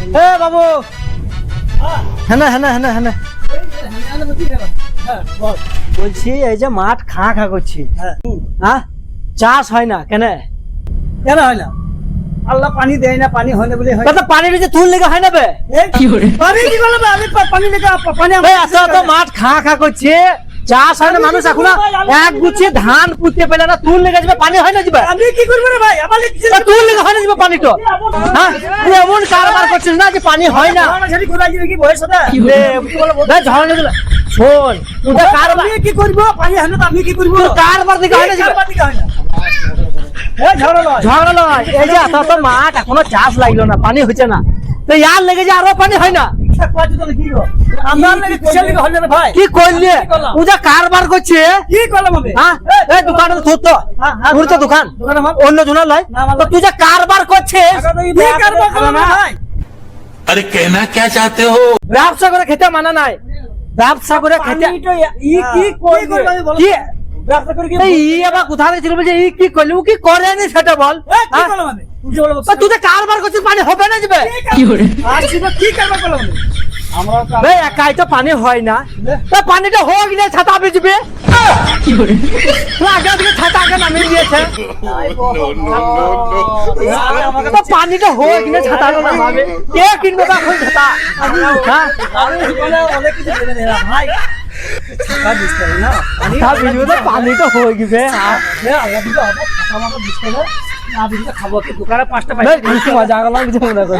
এ বাবু হ্যাঁ হ্যাঁ হ্যাঁ হ্যাঁ বলছি এই যে মাঠ খা খা করছি হ্যাঁ চাষ হয় না কেন কেন হয় না? আল্লাহ পানি দেয় না, পানি হয় না বলে হয়। তো পানি বেঁচে তুল লেগে হয় না বে আমি কি করলাম? আমি পানি লেগে পানি আসলে তো মাঠ খা খা করছে চাষ হয় না মানুষ এখন এক গুছে ধান পুঁততে পেলে না তুল লেগে যাবে পানি হয় না যাবে আমি কি করবো রে ভাই? আমার তুল লেগে হয় না যাবে পানি তো হ্যাঁ তুই এমন কারবার করছিস না যে পানি হয় না কি বয়স ওটা? ঝড় শোন তুই কারবার আমি কি করবো? পানি হয় না তো আমি কি করবো? কারবার দিকে হয় না যাবে কারবার দিকে হয় না। ঝগড়া নয়। ঝগড়া নয় এই যে এত তো মাঠ এখনো চাষ লাগলো না পানি হচ্ছে না তো ইয়ার লেগে যে আরো পানি হয় না আমার লাগে কিসের লেগে হয় না রে ভাই? কি করলে পূজা কারবার করছে কি করলাম আমি? হ্যাঁ এই দোকানে তো তো তোর তো দোকান দোকান আমার। অন্য জনের লাই তো তুই যে কারবার করছিস কি কারবার করলাম রে ভাই? अरे कहना क्या चाहते हो? ব্যবসা করে খেতে মানা নাই ব্যবসা করে খেতে আমি তো কি করবো আমি বলো? কি ব্যবসা করে কি এই আবার কোথায় গেছিল বলছে এই কি করলি ও কি করেনি সেটা বল কি করলাম আমি? উল্টো বলে বলছো। তুই যে কারবার করছিস পানি হবে না যাবে আর কি কারবার করলাম আমি? আমরা তো ভাই একাই তো পানি হয় না তা পানিটা হোক না ছাতা ভিজবে আগে থেকে ছাতা আগে নামিয়ে দিয়েছে তো পানিটা হোক না ছাতা নামাবে কে কিনবে এখন ছাতা হ্যাঁ অনেক কিছু ভেবে নিলাম ভাই। টাকা দিতে হবে না? ছাতা ভিজবে তো পানিটা হয়ে গেবে আল্লাহ দিতে হবে। টাকা আমাকে দিতে হবে। না দিতে খাবো কি? দোকানে 5টা মজা গেলাম কিছু মনে করে